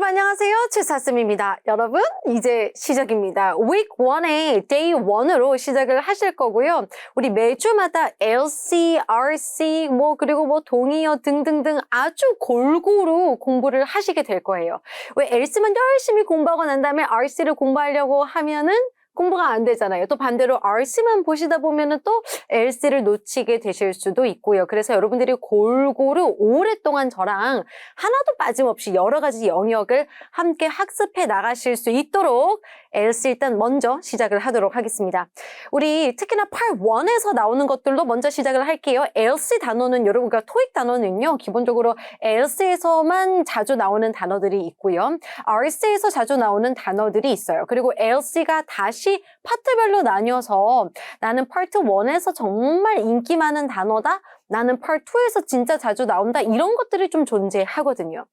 안녕하세요. 최사슴입니다. 여러분, 이제 시작입니다. Week 1의 Day 1으로 시작을 하실 거고요. 우리 매주마다 LC, RC, 그리고 동의어 등등등 아주 골고루 공부를 하시게 될 거예요. 왜 LC만 열심히 공부하고 난 다음에 RC를 공부하려고 하면은 공부가 안 되잖아요. 또 반대로 RC만 보시다 보면은 또 LC를 놓치게 되실 수도 있고요. 그래서 여러분들이 골고루 오랫동안 저랑 하나도 빠짐없이 여러 가지 영역을 함께 학습해 나가실 수 있도록 LC 일단 먼저 시작을 하도록 하겠습니다. 우리 특히나 Part 1에서 나오는 것들로 먼저 시작을 할게요. LC 단어는 여러분과 토익 단어는요. 기본적으로 LC에서만 자주 나오는 단어들이 있고요. RC에서 자주 나오는 단어들이 있어요. 그리고 LC가 다시 파트별로 나뉘어서 나는 파트 1에서 정말 인기 많은 단어다. 나는 파트 2에서 진짜 자주 나온다. 이런 것들이 좀 존재하거든요.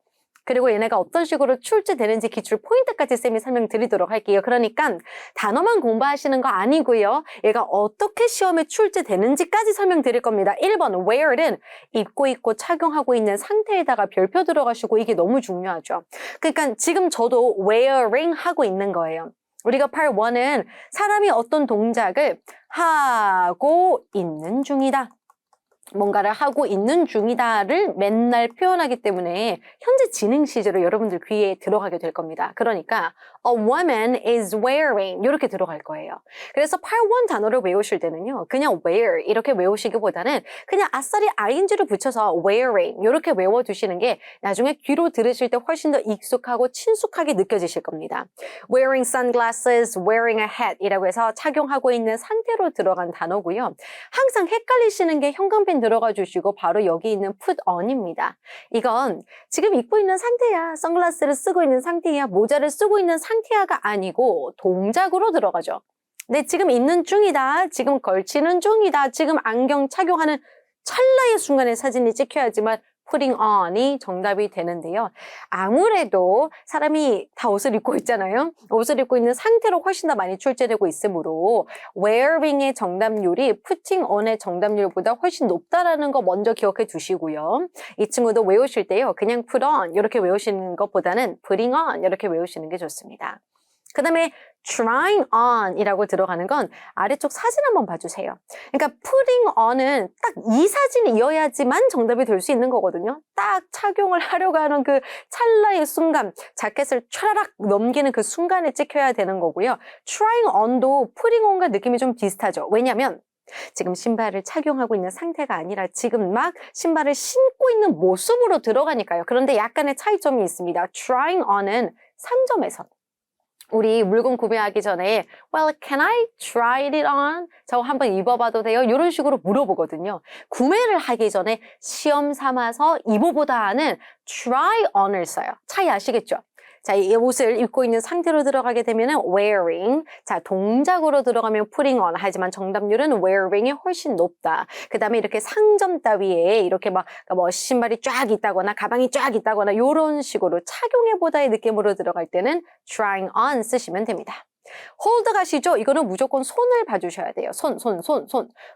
그리고 얘네가 어떤 식으로 출제되는지 기출 포인트까지 쌤이 설명드리도록 할게요. 그러니까 단어만 공부하시는 거 아니고요. 얘가 어떻게 시험에 출제되는지까지 설명드릴 겁니다. 1번 wear는 입고 있고 착용하고 있는 상태에다가 별표 들어가시고 이게 너무 중요하죠. 그러니까 지금 저도 wearing 하고 있는 거예요. 우리가 Part 1은 사람이 어떤 동작을 하고 있는 중이다. 뭔가를 하고 있는 중이다를 맨날 표현하기 때문에 현재 진행 시제로 여러분들 귀에 들어가게 될 겁니다. 그러니까 a woman is wearing 이렇게 들어갈 거예요. 그래서 Part 1 단어를 외우실 때는요. 그냥 wear 이렇게 외우시기보다는 그냥 아싸리 ing를 붙여서 wearing 이렇게 외워두시는 게 나중에 귀로 들으실 때 훨씬 더 익숙하고 친숙하게 느껴지실 겁니다. wearing sunglasses, wearing a hat 이라고 해서 착용하고 있는 상태로 들어간 단어고요. 항상 헷갈리시는 게 형광펜 들어가 주시고 바로 여기 있는 put on입니다. 이건 지금 입고 있는 상태야. 선글라스를 쓰고 있는 상태야. 모자를 쓰고 있는 상태야가 아니고 동작으로 들어가죠. 네, 지금 입는 중이다. 지금 걸치는 중이다. 지금 안경 착용하는 찰나의 순간에 사진이 찍혀야지만 putting on이 정답이 되는데요. 아무래도 사람이 다 옷을 입고 있잖아요. 옷을 입고 있는 상태로 훨씬 더 많이 출제되고 있으므로 wearing의 정답률이 putting on의 정답률보다 훨씬 높다라는 거 먼저 기억해 두시고요. 이 친구도 외우실 때요. 그냥 put on 이렇게 외우시는 것보다는 putting on 이렇게 외우시는 게 좋습니다. 그 다음에 trying on 이라고 들어가는 건 아래쪽 사진 한번 봐주세요. 그러니까 putting on은 딱 이 사진이어야지만 정답이 될 수 있는 거거든요. 딱 착용을 하려고 하는 그 찰나의 순간, 자켓을 촤라락 넘기는 그 순간에 찍혀야 되는 거고요. trying on도 putting on과 느낌이 좀 비슷하죠. 왜냐면 지금 신발을 착용하고 있는 상태가 아니라 지금 막 신발을 신고 있는 모습으로 들어가니까요. 그런데 약간의 차이점이 있습니다. trying on은 상점에서 우리 물건 구매하기 전에 Well, can I try it on? 저거 한번 입어봐도 돼요? 이런 식으로 물어보거든요. 구매를 하기 전에 시험 삼아서 입어보다는 try on을 써요. 차이 아시겠죠? 자, 이 옷을 입고 있는 상태로 들어가게 되면은 wearing. 자, 동작으로 들어가면 putting on. 하지만 정답률은 wearing이 훨씬 높다. 그 다음에 이렇게 상점 따위에 이렇게 신발이 쫙 있다거나 가방이 쫙 있다거나 이런 식으로 착용해보다의 느낌으로 들어갈 때는 trying on 쓰시면 됩니다. hold 가시죠? 이거는 무조건 손을 봐주셔야 돼요.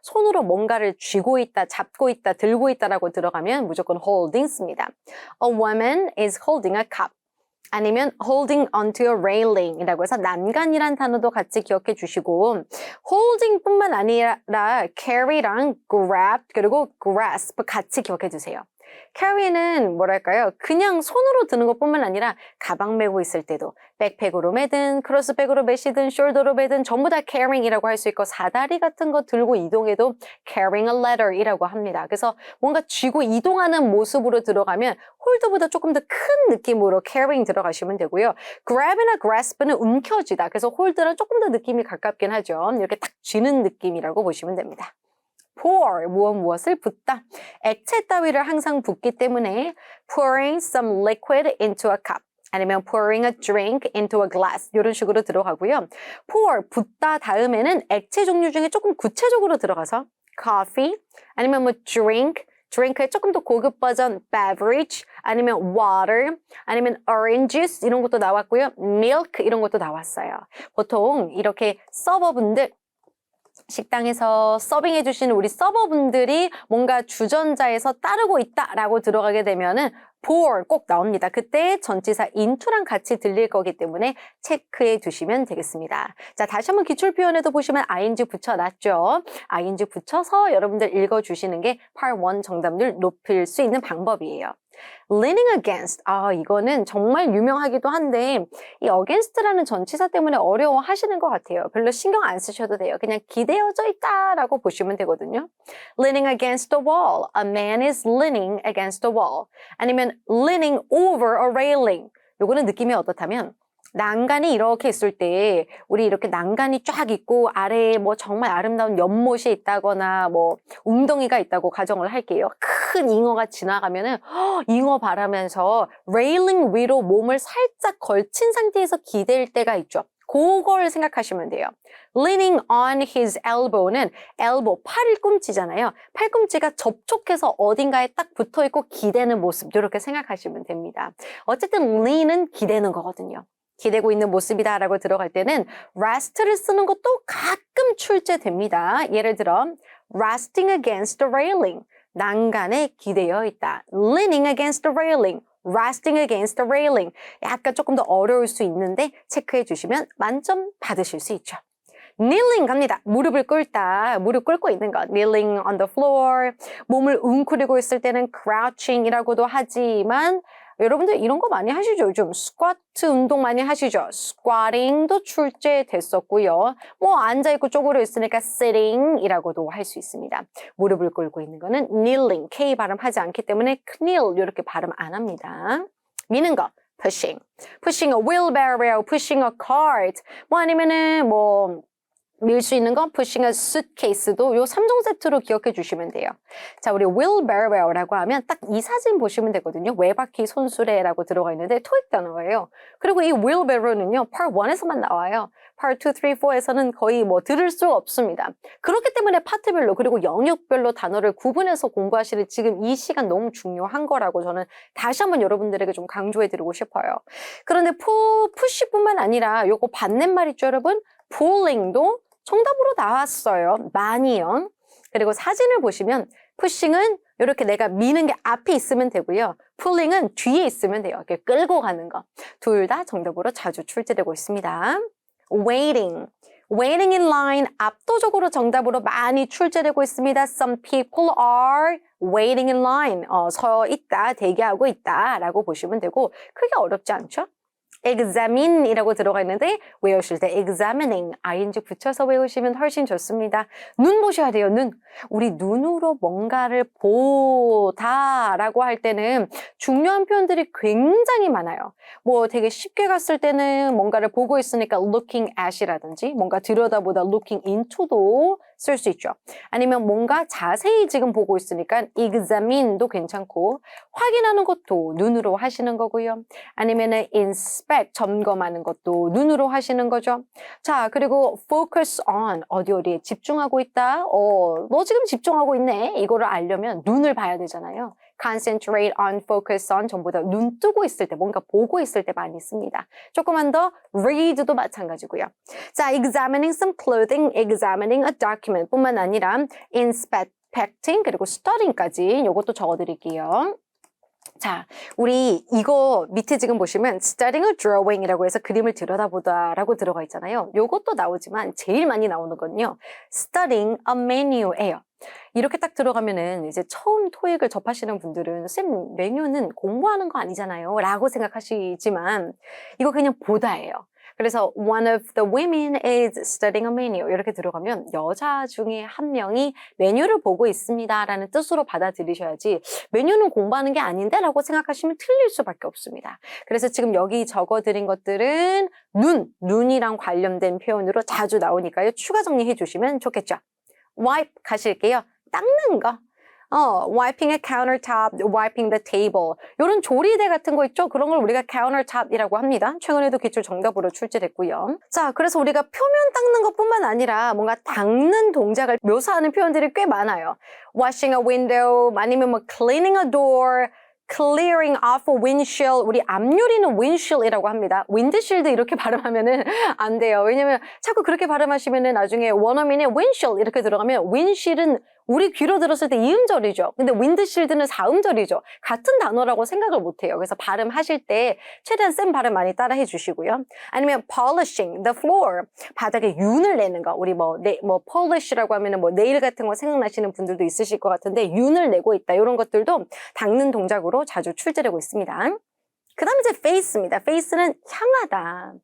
손으로 뭔가를 쥐고 있다, 잡고 있다, 들고 있다라고 들어가면 무조건 holding 씁니다. A woman is holding a cup. 아니면 holding onto a railing 이라고 해서 난간이란 단어도 같이 기억해 주시고 holding 뿐만 아니라 carry랑 grab 그리고 grasp 같이 기억해 주세요. carry는 뭐랄까요? 그냥 손으로 드는 것뿐만 아니라 가방 메고 있을 때도 백팩으로 매든 크로스백으로 매시든 숄더로 매든 전부 다 carrying이라고 할 수 있고 사다리 같은 거 들고 이동해도 carrying a letter 이라고 합니다. 그래서 뭔가 쥐고 이동하는 모습으로 들어가면 홀드보다 조금 더 큰 느낌으로 carrying 들어가시면 되고요. grab이나 grasp는 움켜쥐다. 그래서 홀드랑 조금 더 느낌이 가깝긴 하죠. 이렇게 딱 쥐는 느낌이라고 보시면 됩니다. pour, 무엇을 붓다. 액체 따위를 항상 붓기 때문에 pouring some liquid into a cup. 아니면 pouring a drink into a glass. 이런 식으로 들어가고요. pour, 붓다 다음에는 액체 종류 중에 조금 구체적으로 들어가서 coffee, 아니면 drink의 조금 더 고급 버전 beverage, 아니면 water, 아니면 orange juice 이런 것도 나왔고요. milk 이런 것도 나왔어요. 보통 이렇게 서버분들 식당에서 서빙해 주시는 우리 서버분들이 뭔가 주전자에서 따르고 있다라고 들어가게 되면은 pour 꼭 나옵니다. 그때 전치사 into랑 같이 들릴 거기 때문에 체크해 두시면 되겠습니다. 자, 다시 한번 기출 표현에도 보시면 ing 붙여놨죠. ing 붙여서 여러분들 읽어주시는 게 part 1 정답률 높일 수 있는 방법이에요. leaning against. 이거는 정말 유명하기도 한데 이 against라는 전치사 때문에 어려워하시는 것 같아요. 별로 신경 안 쓰셔도 돼요. 그냥 기대어져 있다라고 보시면 되거든요. leaning against the wall. A man is leaning against the wall. 아니면 leaning over a railing. 요거는 느낌이 어떻다면 난간이 이렇게 있을 때 우리 이렇게 난간이 쫙 있고 아래에 뭐 정말 아름다운 연못이 있다거나 뭐 웅덩이가 있다고 가정을 할게요. 큰 잉어가 지나가면은 잉어 바라면서 레일링 위로 몸을 살짝 걸친 상태에서 기댈 때가 있죠. 그걸 생각하시면 돼요. leaning on his elbow는 elbow, 팔꿈치잖아요. 팔꿈치가 접촉해서 어딘가에 딱 붙어있고 기대는 모습 이렇게 생각하시면 됩니다. 어쨌든 lean은 기대는 거거든요. 기대고 있는 모습이다라고 들어갈 때는 rest를 쓰는 것도 가끔 출제됩니다. 예를 들어 resting against the railing, 난간에 기대어 있다. leaning against the railing, resting against the railing. 약간 조금 더 어려울 수 있는데 체크해 주시면 만점 받으실 수 있죠. kneeling 갑니다. 무릎을 꿇다. 무릎 꿇고 있는 것. kneeling on the floor. 몸을 웅크리고 있을 때는 crouching이라고도 하지만 여러분들 이런 거 많이 하시죠? 요즘 스쿼트 운동 많이 하시죠? 스쿼팅도 출제됐었고요. 뭐 앉아있고 쪼그려 있으니까 sitting이라고도 할 수 있습니다. 무릎을 꿇고 있는 거는 kneeling, K 발음하지 않기 때문에 kneel 이렇게 발음 안 합니다. 미는 거, pushing. pushing a wheelbarrow, pushing a cart. 뭐 아니면은 밀 수 있는 건 pushing a suitcase도 요 3종 세트로 기억해 주시면 돼요. 자, 우리 wheelbarrow라고 하면 딱 이 사진 보시면 되거든요. 외바퀴 손수레라고 들어가 있는데 토익 단어예요. 그리고 이 wheelbarrow는요, part 1에서만 나와요. part 2, 3, 4에서는 거의 들을 수 없습니다. 그렇기 때문에 파트별로 그리고 영역별로 단어를 구분해서 공부하시는 지금 이 시간 너무 중요한 거라고 저는 다시 한번 여러분들에게 좀 강조해 드리고 싶어요. 그런데 push뿐만 아니라 요거 반대말 있죠, 여러분? pulling도 정답으로 나왔어요. 많이요. 그리고 사진을 보시면 pushing은 이렇게 내가 미는 게 앞에 있으면 되고요. pulling은 뒤에 있으면 돼요. 이렇게 끌고 가는 거. 둘 다 정답으로 자주 출제되고 있습니다. waiting. waiting in line 압도적으로 정답으로 많이 출제되고 있습니다. Some people are waiting in line. 서 있다, 대기하고 있다 라고 보시면 되고 크게 어렵지 않죠? examine이라고 들어가 있는데 외우실 때 examining, ing 붙여서 외우시면 훨씬 좋습니다. 눈 보셔야 돼요. 눈. 우리 눈으로 뭔가를 보다라고 할 때는 중요한 표현들이 굉장히 많아요. 되게 쉽게 갔을 때는 뭔가를 보고 있으니까 looking at이라든지 뭔가 들여다보다 looking into도 쓸 수 있죠. 아니면 뭔가 자세히 지금 보고 있으니까 examine도 괜찮고 확인하는 것도 눈으로 하시는 거고요. 아니면은 inspect, 점검하는 것도 눈으로 하시는 거죠. 자, 그리고 focus on, 어디에 집중하고 있다. 너 지금 집중하고 있네. 이거를 알려면 눈을 봐야 되잖아요. concentrate on, focus on, 전부 다 눈 뜨고 있을 때, 뭔가 보고 있을 때 많이 씁니다. 조금만 더 read도 마찬가지고요. 자, examining some clothing, examining a document 뿐만 아니라 inspecting, 그리고 studying까지 이것도 적어드릴게요. 자, 우리 이거 밑에 지금 보시면 studying a drawing이라고 해서 그림을 들여다보다라고 들어가 있잖아요. 요것도 나오지만 제일 많이 나오는 건요. studying a menu예요. 이렇게 딱 들어가면은 이제 처음 토익을 접하시는 분들은 쌤 메뉴는 공부하는 거 아니잖아요 라고 생각하시지만 이거 그냥 보다예요. 그래서 one of the women is studying a menu 이렇게 들어가면 여자 중에 한 명이 메뉴를 보고 있습니다 라는 뜻으로 받아들이셔야지 메뉴는 공부하는 게 아닌데 라고 생각하시면 틀릴 수밖에 없습니다. 그래서 지금 여기 적어드린 것들은 눈이랑 관련된 표현으로 자주 나오니까요. 추가 정리해 주시면 좋겠죠. wipe 가실게요. 닦는 거. wiping a countertop, wiping the table. 이런 조리대 같은 거 있죠? 그런 걸 우리가 countertop이라고 합니다. 최근에도 기출 정답으로 출제됐고요. 자, 그래서 우리가 표면 닦는 것뿐만 아니라 뭔가 닦는 동작을 묘사하는 표현들이 꽤 많아요. washing a window, 아니면 cleaning a door, clearing off a windshield. 우리 앞유리는 windshield이라고 합니다. windshield 이렇게 발음하면은 안 돼요. 왜냐면 자꾸 그렇게 발음하시면은 나중에 원어민에 windshield 이렇게 들어가면 windshield은 우리 귀로 들었을 때 이음절이죠. 근데 windshield는 사음절이죠. 같은 단어라고 생각을 못 해요. 그래서 발음하실 때 최대한 센 발음 많이 따라 해주시고요. 아니면 polishing the floor. 바닥에 윤을 내는 거. 우리 뭐 polish라고 하면은 뭐 네일 같은 거 생각나시는 분들도 있으실 것 같은데 윤을 내고 있다. 이런 것들도 닦는 동작으로 자주 출제되고 있습니다. 그 다음에 이제 face입니다. face는 향하다.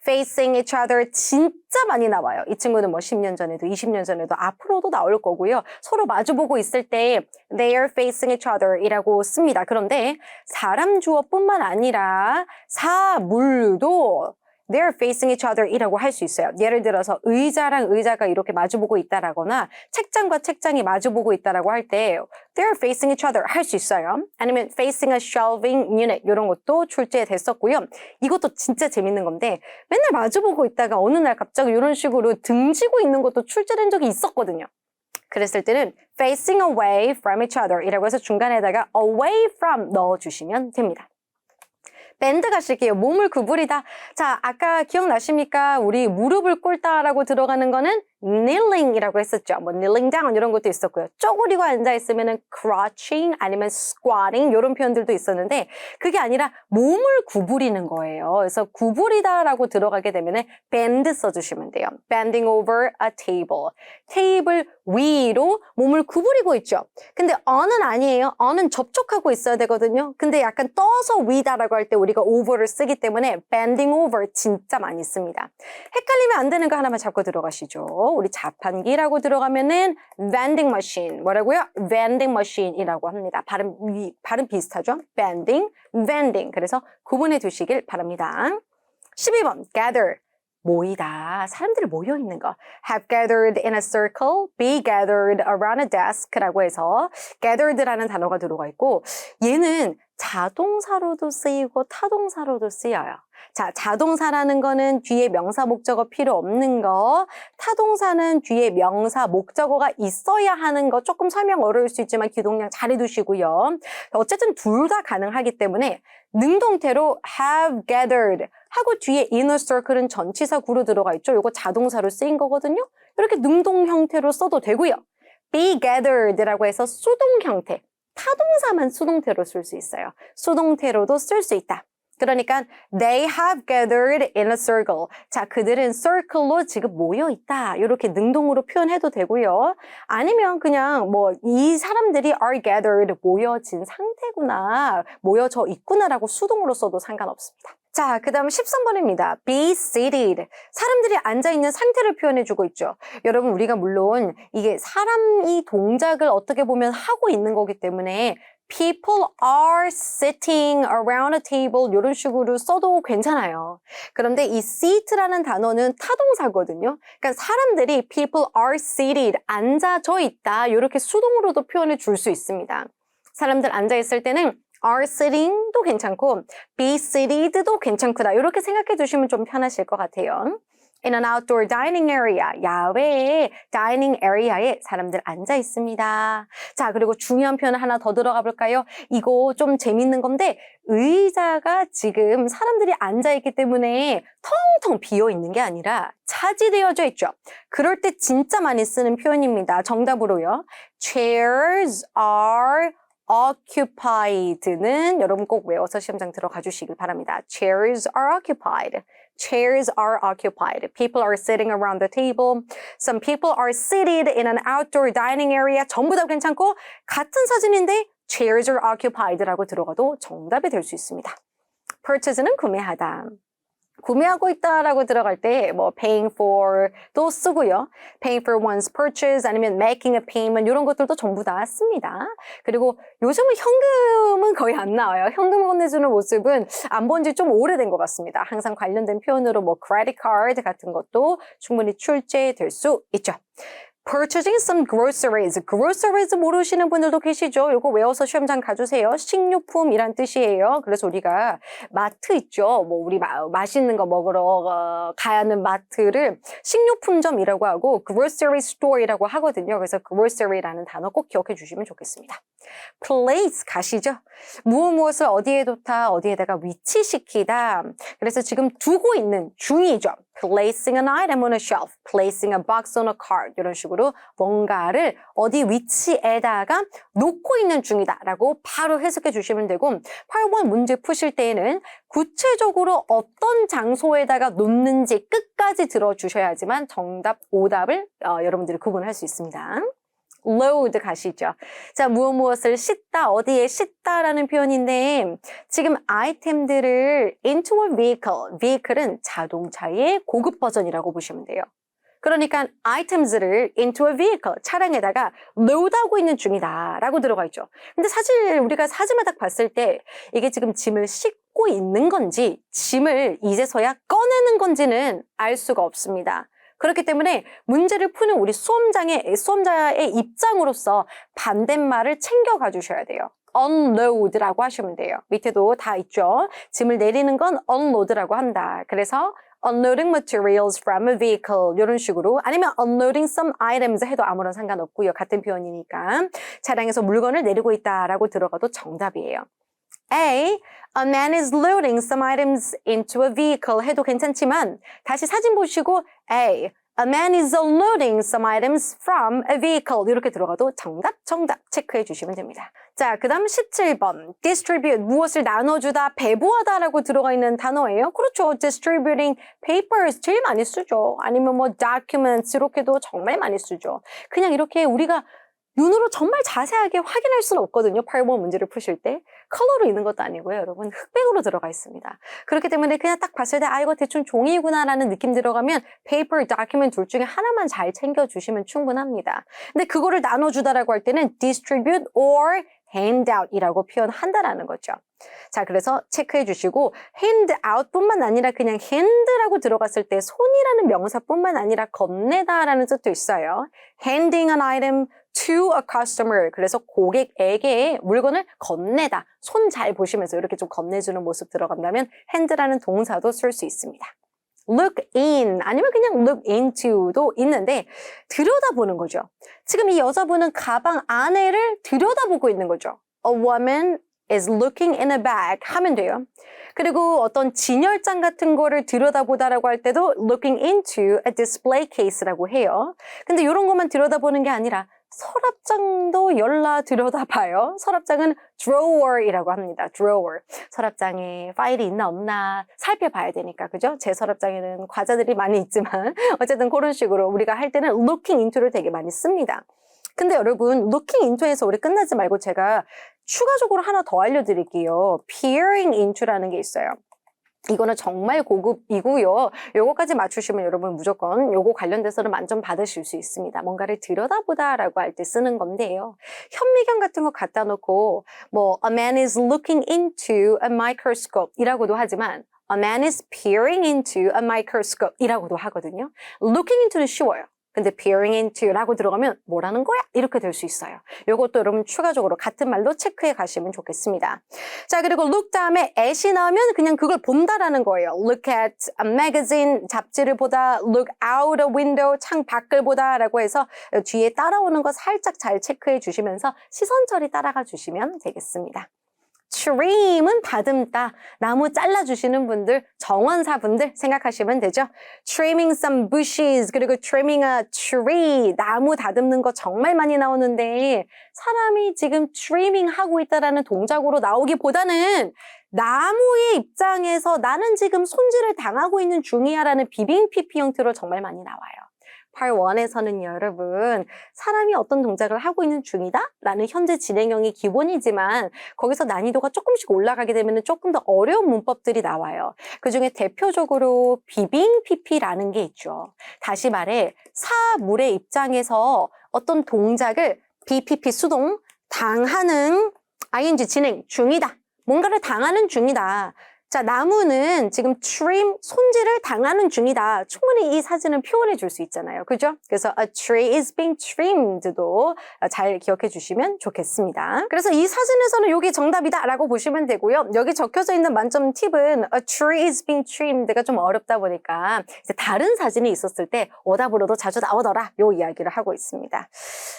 facing each other 진짜 많이 나와요. 이 친구는 뭐 10년 전에도 20년 전에도 앞으로도 나올 거고요. 서로 마주보고 있을 때 they are facing each other 이라고 씁니다. 그런데 사람 주어뿐만 아니라 사물도 they're facing each other 이라고 할 수 있어요. 예를 들어서 의자랑 의자가 이렇게 마주보고 있다라거나 책장과 책장이 마주보고 있다라고 할 때 they're facing each other 할 수 있어요. 아니면 facing a shelving unit 이런 것도 출제됐었고요. 이것도 진짜 재밌는 건데 맨날 마주보고 있다가 어느 날 갑자기 이런 식으로 등지고 있는 것도 출제된 적이 있었거든요. 그랬을 때는 facing away from each other 이라고 해서 중간에다가 away from 넣어주시면 됩니다. 밴드 가실게요. 몸을 구부리다. 자, 아까 기억나십니까? 우리 무릎을 꿇다라고 들어가는 거는 kneeling이라고 했었죠. 뭐 kneeling down 이런 것도 있었고요. 쪼그리고 앉아 있으면은 crouching 아니면 squatting 이런 표현들도 있었는데 그게 아니라 몸을 구부리는 거예요. 그래서 구부리다라고 들어가게 되면은 bend 써주시면 돼요. bending over a table. 테이블 위로 몸을 구부리고 있죠. 근데 on은 아니에요. on은 접촉하고 있어야 되거든요. 근데 약간 떠서 위다라고 할 때 우리가 over를 쓰기 때문에 bending over 진짜 많이 씁니다. 헷갈리면 안 되는 거 하나만 잡고 들어가시죠. 우리 자판기라고 들어가면은 vending machine 뭐라고요? vending machine이라고 합니다. 발음 비슷하죠? bending, vending. 그래서 구분해 두시길 바랍니다. 12번 gather 모이다. 사람들이 모여 있는 거. have gathered in a circle, be gathered around a desk라고 해서 gathered라는 단어가 들어가 있고 얘는 자동사로도 쓰이고 타동사로도 쓰여요. 자, 자동사라는 거는 뒤에 명사 목적어 필요 없는 거, 타동사는 뒤에 명사 목적어가 있어야 하는 거 조금 설명 어려울 수 있지만 기동량 잘 해두시고요. 어쨌든 둘 다 가능하기 때문에 능동태로 have gathered 하고 뒤에 inner circle은 전치사 구로 들어가 있죠. 이거 자동사로 쓰인 거거든요. 이렇게 능동 형태로 써도 되고요. be gathered라고 해서 수동 형태. 타동사만 수동태로 쓸 수 있어요. 수동태로도 쓸 수 있다. 그러니까 they have gathered in a circle. 자, 그들은 circle로 지금 모여 있다. 이렇게 능동으로 표현해도 되고요. 아니면 그냥 뭐 이 사람들이 are gathered 모여진 상태구나. 모여져 있구나라고 수동으로 써도 상관없습니다. 자, 그 다음 13번입니다. be seated. 사람들이 앉아있는 상태를 표현해주고 있죠. 여러분, 우리가 물론 이게 사람이 동작을 어떻게 보면 하고 있는 거기 때문에 people are sitting around a table 이런 식으로 써도 괜찮아요. 그런데 이 seat라는 단어는 타동사거든요. 그러니까 사람들이 people are seated, 앉아져 있다. 이렇게 수동으로도 표현해 줄 수 있습니다. 사람들 앉아있을 때는 are sitting도 괜찮고 be seated도 괜찮구나. 이렇게 생각해 두시면 좀 편하실 것 같아요. In an outdoor dining area, 야외의 dining area에 사람들 앉아 있습니다. 자, 그리고 중요한 표현 하나 더 들어가 볼까요? 이거 좀 재밌는 건데 의자가 지금 사람들이 앉아 있기 때문에 텅텅 비어 있는 게 아니라 차지되어져 있죠. 그럴 때 진짜 많이 쓰는 표현입니다. 정답으로요. Chairs are occupied는 여러분 꼭 외워서 시험장 들어가 주시길 바랍니다. Chairs are occupied. Chairs are occupied. People are sitting around the table. Some people are seated in an outdoor dining area. 전부 다 괜찮고 같은 사진인데 chairs are occupied라고 들어가도 정답이 될 수 있습니다. Purchase는 구매하다. 구매하고 있다라고 들어갈 때 뭐 paying for도 쓰고요. paying for one's purchase 아니면 making a payment 이런 것들도 전부 다 씁니다. 그리고 요즘은 현금은 거의 안 나와요. 현금 건네주는 모습은 안 본 지 좀 오래된 것 같습니다. 항상 관련된 표현으로 뭐 credit card 같은 것도 충분히 출제될 수 있죠. purchasing some groceries. groceries 모르시는 분들도 계시죠? 이거 외워서 시험장 가주세요. 식료품이란 뜻이에요. 그래서 우리가 마트 있죠? 뭐 우리 맛있는 거 먹으러 가야 하는 마트를 식료품점이라고 하고 grocery store이라고 하거든요. 그래서 grocery라는 단어 꼭 기억해 주시면 좋겠습니다. place 가시죠? 무엇을 어디에 뒀다, 어디에다가 위치시키다. 그래서 지금 두고 있는 중이죠. placing an item on a shelf, placing a box on a cart 이런 식으로 뭔가를 어디 위치에다가 놓고 있는 중이다라고 바로 해석해 주시면 되고 8번 문제 푸실 때에는 구체적으로 어떤 장소에다가 놓는지 끝까지 들어주셔야지만 정답, 오답을 여러분들이 구분할 수 있습니다. load 가시죠. 자, 무엇을 싣다, 어디에 싣다라는 표현인데 지금 아이템들을 into a vehicle, vehicle은 자동차의 고급 버전이라고 보시면 돼요. 그러니까 items를 into a vehicle, 차량에다가 load하고 있는 중이다 라고 들어가 있죠. 근데 사실 우리가 사진을 딱 봤을 때 이게 지금 짐을 싣고 있는 건지 짐을 이제서야 꺼내는 건지는 알 수가 없습니다. 그렇기 때문에 문제를 푸는 우리 수험자의 입장으로서 반대말을 챙겨가 주셔야 돼요. unload라고 하시면 돼요. 밑에도 다 있죠. 짐을 내리는 건 unload라고 한다. 그래서 unloading materials from a vehicle 이런 식으로 아니면 unloading some items 해도 아무런 상관없고요. 같은 표현이니까 차량에서 물건을 내리고 있다라고 들어가도 정답이에요. A man is loading some items into a vehicle 해도 괜찮지만 다시 사진 보시고 A man is unloading some items from a vehicle 이렇게 들어가도 정답 체크해 주시면 됩니다. 자, 그 다음 17번 distribute 무엇을 나눠주다, 배부하다 라고 들어가 있는 단어예요. 그렇죠. distributing papers 제일 많이 쓰죠. 아니면 뭐 documents 이렇게도 정말 많이 쓰죠. 그냥 이렇게 우리가 눈으로 정말 자세하게 확인할 수는 없거든요. 8번 문제를 푸실 때. 컬러로 있는 것도 아니고요. 여러분 흑백으로 들어가 있습니다. 그렇기 때문에 그냥 딱 봤을 때 아 이거 대충 종이구나 라는 느낌 들어가면 paper, document 둘 중에 하나만 잘 챙겨주시면 충분합니다. 근데 그거를 나눠주다라고 할 때는 distribute or hand out 이라고 표현한다라는 거죠. 자, 그래서 체크해 주시고 hand out 뿐만 아니라 그냥 hand라고 들어갔을 때 손이라는 명사뿐만 아니라 건네다라는 뜻도 있어요. handing an item to a customer. 그래서 고객에게 물건을 건네다. 손 잘 보시면서 이렇게 좀 건네주는 모습 들어간다면 hand라는 동사도 쓸 수 있습니다. look in 아니면 그냥 look into도 있는데 들여다보는 거죠. 지금 이 여자분은 가방 안에를 들여다보고 있는 거죠. A woman is looking in a bag 하면 돼요. 그리고 어떤 진열장 같은 거를 들여다보다라고 할 때도 looking into a display case라고 해요. 근데 이런 것만 들여다보는 게 아니라 서랍장도 열라 들여다봐요. 서랍장은 drawer이라고 합니다. drawer. 서랍장에 파일이 있나 없나 살펴봐야 되니까, 그죠? 제 서랍장에는 과자들이 많이 있지만 어쨌든 그런 식으로 우리가 할 때는 looking into를 되게 많이 씁니다. 근데 여러분 looking into에서 우리 끝나지 말고 제가 추가적으로 하나 더 알려드릴게요. peering into라는 게 있어요. 이거는 정말 고급이고요. 요거까지 맞추시면 여러분 무조건 요거 관련돼서는 만점 받으실 수 있습니다. 뭔가를 들여다보다라고 할 때 쓰는 건데요. 현미경 같은 거 갖다 놓고 뭐 a man is looking into a microscope 이라고도 하지만 a man is peering into a microscope 이라고도 하거든요. looking into는 쉬워요. 근데 peering into라고 들어가면 뭐라는 거야? 이렇게 될 수 있어요. 이것도 여러분 추가적으로 같은 말로 체크해 가시면 좋겠습니다. 자, 그리고 look 다음에 at이 나오면 그냥 그걸 본다라는 거예요. look at a magazine, 잡지를 보다, look out a window, 창 밖을 보다라고 해서 뒤에 따라오는 거 살짝 잘 체크해 주시면서 시선 처리 따라가 주시면 되겠습니다. trim은 다듬다, 나무 잘라주시는 분들, 정원사분들 생각하시면 되죠. trimming some bushes, 그리고 trimming a tree, 나무 다듬는 거 정말 많이 나오는데 사람이 지금 trimming 하고 있다라는 동작으로 나오기보다는 나무의 입장에서 나는 지금 손질을 당하고 있는 중이야 라는 비빙 PP 형태로 정말 많이 나와요. Part 1에서는 여러분 사람이 어떤 동작을 하고 있는 중이다 라는 현재 진행형이 기본이지만 거기서 난이도가 조금씩 올라가게 되면 조금 더 어려운 문법들이 나와요. 그중에 대표적으로 비빙 PP라는 게 있죠. 다시 말해 사물의 입장에서 어떤 동작을 BPP 수동 당하는 ing 진행 중이다. 뭔가를 당하는 중이다. 자, 나무는 지금 trim, 손질을 당하는 중이다. 충분히 이 사진을 표현해 줄 수 있잖아요. 그죠? 그래서 a tree is being trimmed도 잘 기억해 주시면 좋겠습니다. 그래서 이 사진에서는 이게 정답이다 라고 보시면 되고요. 여기 적혀져 있는 만점 팁은 a tree is being trimmed가 좀 어렵다 보니까 이제 다른 사진이 있었을 때 오답으로도 자주 나오더라. 요 이야기를 하고 있습니다.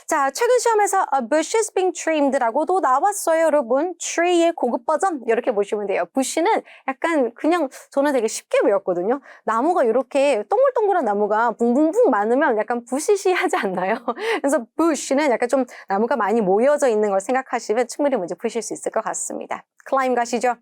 자, 최근 시험에서 a bush is being trimmed라고도 나왔어요, 여러분. tree의 고급 버전 이렇게 보시면 돼요. bush는 약간 그냥 저는 되게 쉽게 배웠거든요. 나무가 이렇게 동글동글한 나무가 붕붕붕 많으면 약간 부시시하지 않나요? 그래서 bush는 약간 좀 나무가 많이 모여져 있는 걸 생각하시면 충분히 문제 푸실 수 있을 것 같습니다. climb 가시죠.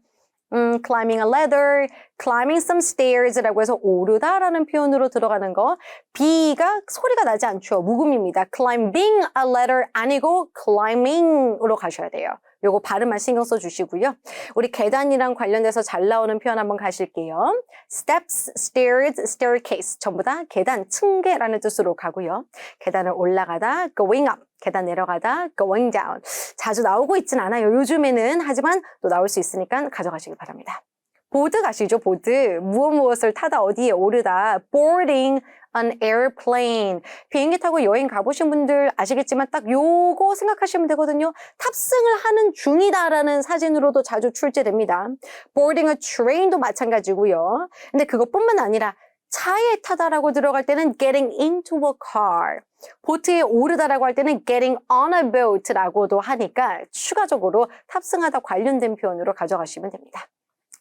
climbing a ladder, climbing some stairs라고 해서 오르다라는 표현으로 들어가는 거. B가 소리가 나지 않죠. 묵음입니다. climbing a ladder 아니고 climbing으로 가셔야 돼요. 요거 발음만 신경 써주시고요. 우리 계단이랑 관련돼서 잘 나오는 표현 한번 가실게요. steps, stairs, staircase 전부 다 계단, 층계라는 뜻으로 가고요. 계단을 올라가다 going up, 계단 내려가다 going down. 자주 나오고 있진 않아요. 요즘에는. 하지만 또 나올 수 있으니까 가져가시길 바랍니다. 보드 가시죠, 보드. 무엇을 타다 어디에 오르다. boarding an airplane. 비행기 타고 여행 가보신 분들 아시겠지만 딱 요거 생각하시면 되거든요. 탑승을 하는 중이다라는 사진으로도 자주 출제됩니다. boarding a train도 마찬가지고요. 근데 그것뿐만 아니라 차에 타다라고 들어갈 때는 getting into a car. 보트에 오르다라고 할 때는 getting on a boat라고도 하니까 추가적으로 탑승하다 관련된 표현으로 가져가시면 됩니다.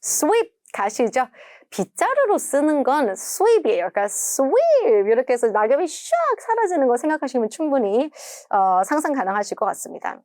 sweep 가시죠. 빗자루로 쓰는 건 sweep이에요. 그러니까 sweep 이렇게 해서 낙엽이 샥 사라지는 거 생각하시면 충분히 상상 가능하실 것 같습니다.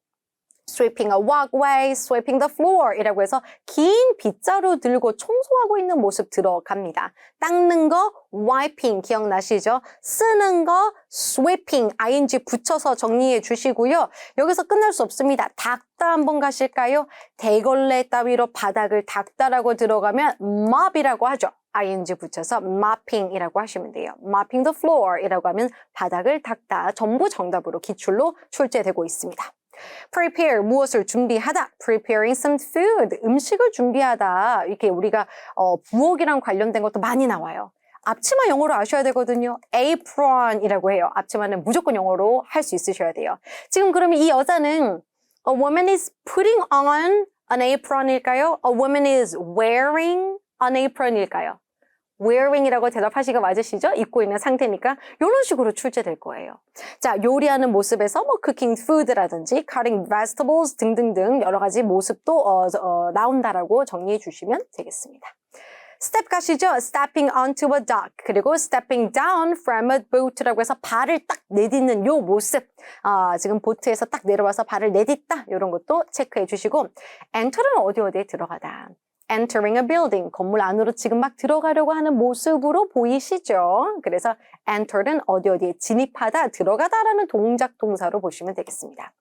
sweeping a walkway, sweeping the floor 이라고 해서 긴 빗자루 들고 청소하고 있는 모습 들어갑니다. 닦는 거 wiping 기억나시죠? 쓰는 거 sweeping ing 붙여서 정리해 주시고요. 여기서 끝날 수 없습니다. 닦다 한번 가실까요? 대걸레 따위로 바닥을 닦다라고 들어가면 mop이라고 하죠. ing 붙여서 mopping이라고 하시면 돼요. mopping the floor 이라고 하면 바닥을 닦다. 전부 정답으로 기출로 출제되고 있습니다. prepare 무엇을 준비하다 preparing some food 음식을 준비하다 이렇게 우리가 부엌이랑 관련된 것도 많이 나와요. 앞치마 영어로 아셔야 되거든요. apron이라고 해요. 앞치마는 무조건 영어로 할 수 있으셔야 돼요. 지금 그러면 이 여자는 a woman is putting on an apron일까요? a woman is wearing an apron일까요? wearing이라고 대답하시기가 맞으시죠? 입고 있는 상태니까 이런 식으로 출제될 거예요. 자, 요리하는 모습에서 뭐 cooking food라든지 cutting vegetables 등등등 여러 가지 모습도 나온다라고 정리해 주시면 되겠습니다. step 가시죠. stepping onto a dock 그리고 stepping down from a boat라고 해서 발을 딱 내딛는 요 모습 지금 보트에서 딱 내려와서 발을 내딛다 이런 것도 체크해 주시고 enter는 어디에 들어가다 entering a building, 건물 안으로 지금 막 들어가려고 하는 모습으로 보이시죠? 그래서 enter는 어디에 진입하다, 들어가다라는 동작 동사로 보시면 되겠습니다.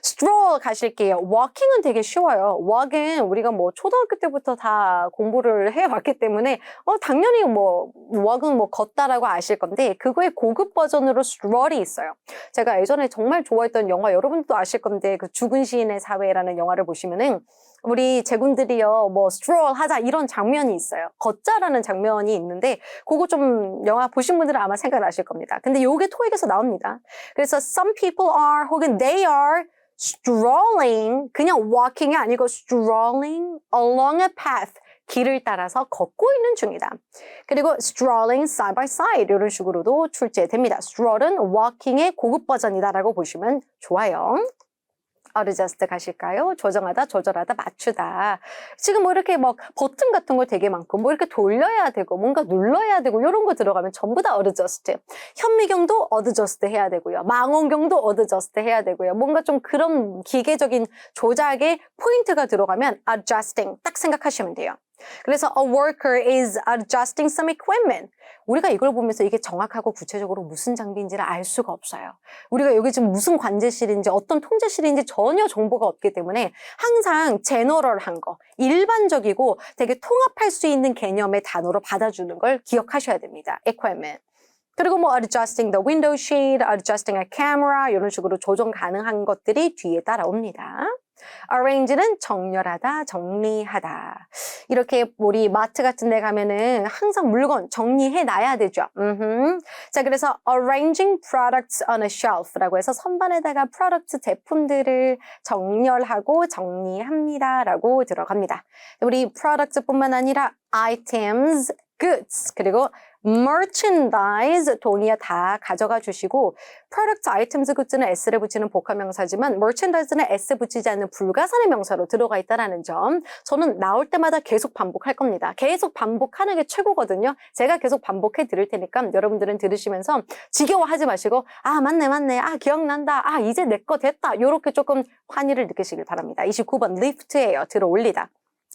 stroll 가실게요. walking은 되게 쉬워요. walk은 우리가 뭐 초등학교 때부터 다 공부를 해왔기 때문에 당연히 뭐 walk은 뭐 걷다라고 아실 건데 그거의 고급 버전으로 stroll이 있어요. 제가 예전에 정말 좋아했던 영화 여러분도 아실 건데 그 죽은 시인의 사회라는 영화를 보시면은 우리 제군들이요, 뭐, stroll 하자, 이런 장면이 있어요. 걷자라는 장면이 있는데, 그거 좀 영화 보신 분들은 아마 생각나실 겁니다. 근데 요게 토익에서 나옵니다. 그래서 some people are, 혹은 they are strolling, 그냥 walking이 아니고 strolling along a path. 길을 따라서 걷고 있는 중이다. 그리고 strolling side by side 이런 식으로도 출제됩니다. stroll은 walking의 고급 버전이다라고 보시면 좋아요. adjust 가실까요? 조정하다, 조절하다, 맞추다. 지금 뭐 이렇게 막 버튼 같은 거 되게 많고 뭐 이렇게 돌려야 되고 뭔가 눌러야 되고 이런 거 들어가면 전부 다 adjust. 현미경도 adjust 해야 되고요. 망원경도 adjust 해야 되고요. 뭔가 좀 그런 기계적인 조작에 포인트가 들어가면 adjusting 딱 생각하시면 돼요. 그래서 a worker is adjusting some equipment. 우리가 이걸 보면서 이게 정확하고 구체적으로 무슨 장비인지를 알 수가 없어요. 우리가 여기 지금 무슨 관제실인지 어떤 통제실인지 전혀 정보가 없기 때문에 항상 제너럴한 거, 일반적이고 되게 통합할 수 있는 개념의 단어로 받아주는 걸 기억하셔야 됩니다. equipment. 그리고 뭐 adjusting the window shade, adjusting a camera 이런 식으로 조정 가능한 것들이 뒤에 따라옵니다. arrange는 정렬하다, 정리하다. 이렇게 우리 마트 같은 데 가면은 항상 물건 정리해 놔야 되죠. 자, 그래서 arranging products on a shelf라고 해서 선반에다가 프로덕트 제품들을 정렬하고 정리합니다 라고 들어갑니다. 우리 프로덕트뿐만 아니라 items, goods, 그리고 merchandise, 동의어 다 가져가 주시고 product, items, goods는 s를 붙이는 복합명사지만 merchandise는 s 붙이지 않는 불가산의 명사로 들어가 있다는 점 저는 나올 때마다 계속 반복할 겁니다. 계속 반복하는 게 최고거든요. 제가 계속 반복해 드릴 테니까 여러분들은 들으시면서 지겨워하지 마시고 아 맞네 아 기억난다 아 이제 내 거 됐다 이렇게 조금 환희를 느끼시길 바랍니다. 29번 lift예요. 들어 올리다.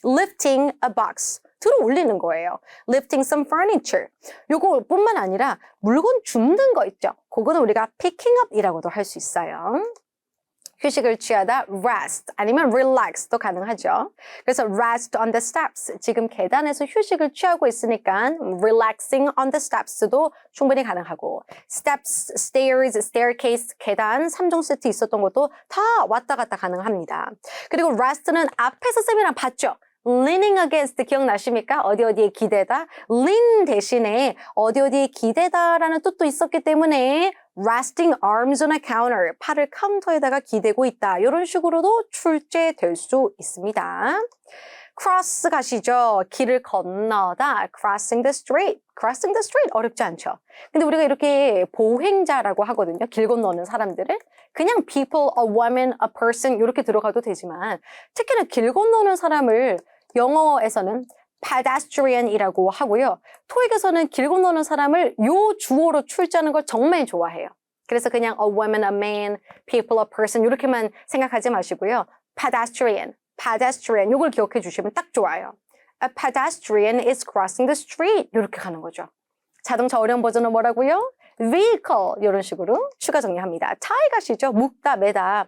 lifting a box 들어 올리는 거예요. lifting some furniture. 요거 뿐만 아니라 물건 줍는 거 있죠. 그거는 우리가 picking up 이라고도 할 수 있어요. 휴식을 취하다 rest 아니면 relax도 가능하죠. 그래서 rest on the steps. 지금 계단에서 휴식을 취하고 있으니까 relaxing on the steps도 충분히 가능하고 steps, stairs, staircase, 계단 3종 세트 있었던 것도 다 왔다 갔다 가능합니다. 그리고 rest는 앞에서 쌤이랑 봤죠. leaning against 기억나십니까? 어디에 기대다. lean 대신에 어디에 기대다라는 뜻도 있었기 때문에 resting arms on a counter, 팔을 카운터에다가 기대고 있다. 이런 식으로도 출제될 수 있습니다. cross 가시죠. 길을 건너다. crossing the street. crossing the street 어렵지 않죠. 근데 우리가 이렇게 보행자라고 하거든요. 길 건너는 사람들을. 그냥 people, a woman, a person 이렇게 들어가도 되지만 특히나 길 건너는 사람을 영어에서는 pedestrian이라고 하고요. 토익에서는 길 건너는 사람을 요 주어로 출제하는 걸 정말 좋아해요. 그래서 그냥 a woman, a man, people, a person 이렇게만 생각하지 마시고요. pedestrian 이걸 기억해 주시면 딱 좋아요. A pedestrian is crossing the street 이렇게 가는 거죠. 자동차 어려운 버전은 뭐라고요? vehicle 이런 식으로 추가 정리합니다. tie 가시죠. 묶다, 매다.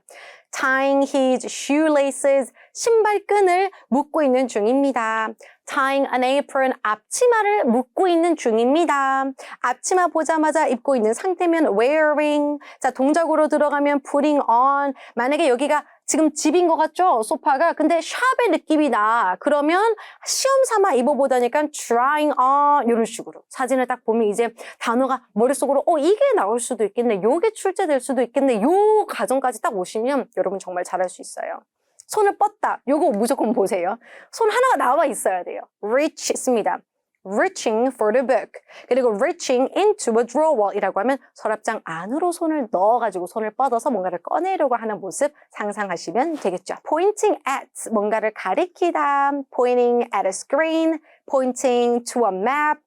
tying his shoelaces 신발끈을 묶고 있는 중입니다. tying an apron 앞치마를 묶고 있는 중입니다. 앞치마 보자마자 입고 있는 상태면 wearing 자 동작으로 들어가면 putting on 만약에 여기가 지금 집인 것 같죠? 소파가. 근데 샵의 느낌이 나. 그러면 시험 삼아 입어보다니까 trying on 이런 식으로. 사진을 딱 보면 이제 단어가 머릿속으로 이게 나올 수도 있겠네. 요게 출제될 수도 있겠네. 요 과정까지 딱 오시면 여러분 정말 잘할 수 있어요. 손을 뻗다. 요거 무조건 보세요. 손 하나가 나와 있어야 돼요. reach 씁니다. reaching for the book. 그리고 reaching into a drawer 이라고 하면 서랍장 안으로 손을 넣어가지고 손을 뻗어서 뭔가를 꺼내려고 하는 모습 상상하시면 되겠죠. pointing at 뭔가를 가리키다. pointing at a screen. pointing to a map.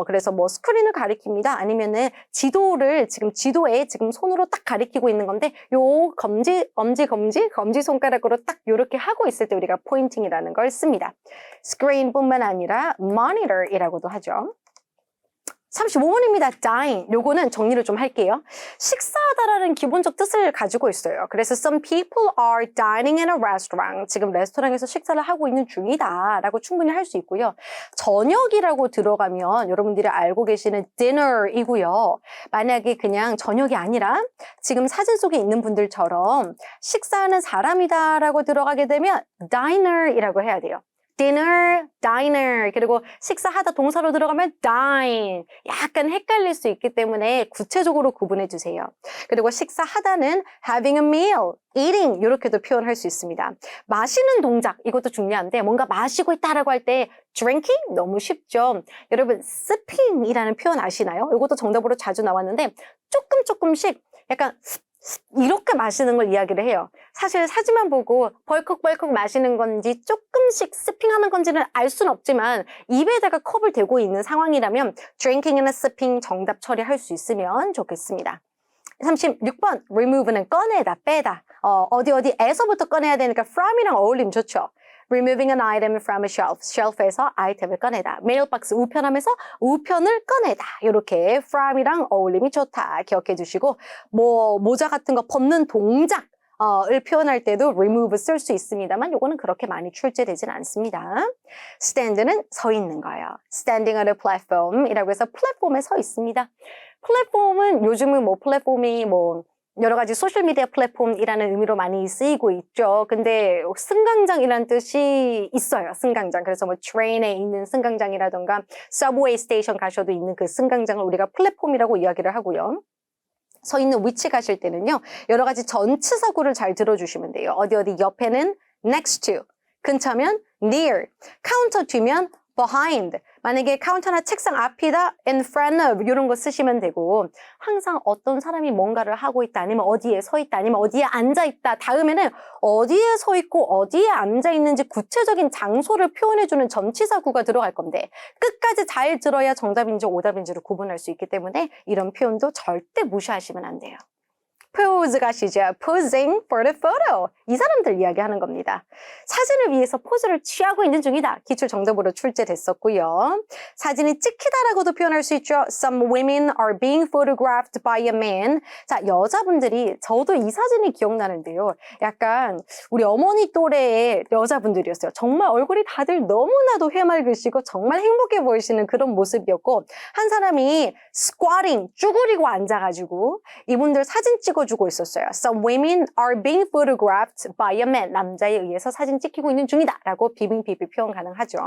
그래서 뭐 스크린을 가리킵니다. 아니면은 지도를 지도에 손으로 딱 가리키고 있는 건데 요 검지 손가락으로 딱 요렇게 하고 있을 때 우리가 pointing이라는 걸 씁니다. screen뿐만 아니라 monitor이라고도 하죠. 35번입니다. dine. 요거는 정리를 좀 할게요. 식사하다라는 기본적 뜻을 가지고 있어요. 그래서 some people are dining in a restaurant. 지금 레스토랑에서 식사를 하고 있는 중이다 라고 충분히 할 수 있고요. 저녁이라고 들어가면 여러분들이 알고 계시는 dinner이고요. 만약에 그냥 저녁이 아니라 지금 사진 속에 있는 분들처럼 식사하는 사람이다 라고 들어가게 되면 diner이라고 해야 돼요. dinner, diner 그리고 식사하다 동사로 들어가면 dine 약간 헷갈릴 수 있기 때문에 구체적으로 구분해 주세요. 그리고 식사하다는 having a meal, eating 이렇게도 표현할 수 있습니다. 마시는 동작 이것도 중요한데 뭔가 마시고 있다라고 할 때 drinking 너무 쉽죠. 여러분 sipping이라는 표현 아시나요? 이것도 정답으로 자주 나왔는데 조금씩 약간 이렇게 마시는 걸 이야기를 해요. 사실 사진만 보고 벌컥벌컥 마시는 건지 조금씩 스핑하는 건지는 알 수는 없지만 입에다가 컵을 대고 있는 상황이라면 drinking이나 sipping 정답 처리할 수 있으면 좋겠습니다. 36번 remove는 꺼내다, 빼다. 어디에서부터 꺼내야 되니까 from이랑 어울리면 좋죠. Removing an item from a shelf. shelf에서 아이템을 꺼내다. 메일박스 우편함에서 우편을 꺼내다. 이렇게 from이랑 어울림이 좋다. 기억해 주시고 모자 같은 거 벗는 동작 을 표현할 때도 remove 쓸 수 있습니다만 요거는 그렇게 많이 출제되진 않습니다. stand는 서 있는 거예요. standing on a platform 이라고 해서 플랫폼에 서 있습니다. 플랫폼은 요즘은 플랫폼이 여러 가지 소셜미디어 플랫폼이라는 의미로 많이 쓰이고 있죠. 근데 승강장이라는 뜻이 있어요. 승강장. 그래서 뭐 트레인에 있는 승강장이라던가 서브웨이 스테이션 가셔도 있는 그 승강장을 우리가 플랫폼이라고 이야기를 하고요. 서 있는 위치 가실 때는요. 여러 가지 전치사구를 잘 들어주시면 돼요. 어디 옆에는 next to, 근처면 near, 카운터 뒤면 behind. 만약에 카운터나 책상 앞이다, in front of 이런 거 쓰시면 되고 항상 어떤 사람이 뭔가를 하고 있다 아니면 어디에 서 있다 아니면 어디에 앉아 있다 다음에는 어디에 서 있고 어디에 앉아 있는지 구체적인 장소를 표현해주는 전치사구가 들어갈 건데 끝까지 잘 들어야 정답인지 오답인지를 구분할 수 있기 때문에 이런 표현도 절대 무시하시면 안 돼요. pose 가시죠. posing for the photo. 이 사람들 이야기하는 겁니다. 사진을 위해서 포즈를 취하고 있는 중이다. 기출 정답으로 출제됐었고요. 사진이 찍히다라고도 표현할 수 있죠. Some women are being photographed by a man. 자, 여자분들이 저도 이 사진이 기억나는데요. 약간 우리 어머니 또래의 여자분들이었어요. 정말 얼굴이 다들 너무나도 해맑으시고 정말 행복해 보이시는 그런 모습이었고 한 사람이 squatting, 쭈그리고 앉아가지고 이분들 사진 찍어주고 있었어요. Some women are being photographed by a man. 남자에 의해서 사진 찍히고 있는 중이다. 라고 비빙비비 표현 가능하죠.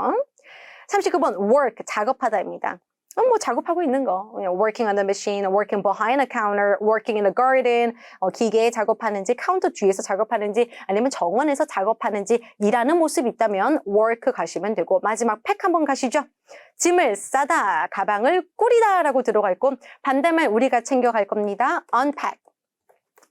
39번 work, 작업하다입니다. 뭐 작업하고 있는 거. working on the machine, working behind a counter, working in the garden, 기계에 작업하는지, 카운터 뒤에서 작업하는지, 아니면 정원에서 작업하는지 일하는 모습이 있다면 work 가시면 되고 마지막 pack 한번 가시죠. 짐을 싸다, 가방을 꾸리다 라고 들어가 있고 반대말 우리가 챙겨갈 겁니다. unpack.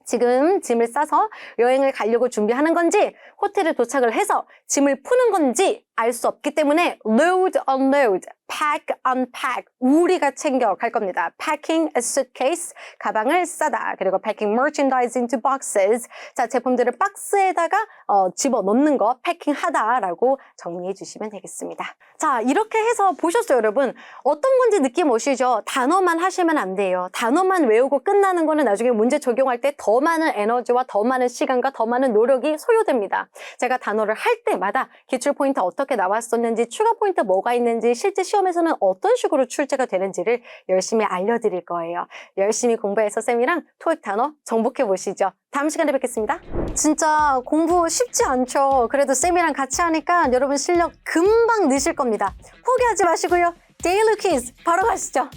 지금 짐을 싸서 여행을 가려고 준비하는 건지 호텔에 도착을 해서 짐을 푸는 건지 알 수 없기 때문에 load, unload, pack, unpack 우리가 챙겨갈 겁니다. packing a suitcase, 가방을 싸다. 그리고 packing merchandise into boxes, 자 제품들을 박스에다가 집어넣는 거 패킹하다라고 정리해 주시면 되겠습니다. 자 이렇게 해서 보셨어요 여러분. 어떤 건지 느낌 오시죠? 단어만 하시면 안 돼요. 단어만 외우고 끝나는 거는 나중에 문제 적용할 때 더 많은 에너지와 더 많은 시간과 더 많은 노력이 소요됩니다. 제가 단어를 할 때마다 기출 포인트 어떻게 나왔었는지 추가 포인트 뭐가 있는지 실제 시험에서는 어떤 식으로 출제가 되는지를 열심히 알려드릴 거예요. 열심히 공부해서 쌤이랑 토익 단어 정복해 보시죠. 다음 시간에 뵙겠습니다. 진짜 공부 쉽지 않죠. 그래도 쌤이랑 같이 하니까 여러분 실력 금방 느실 겁니다. 포기하지 마시고요. 데일리 퀴즈 바로 가시죠.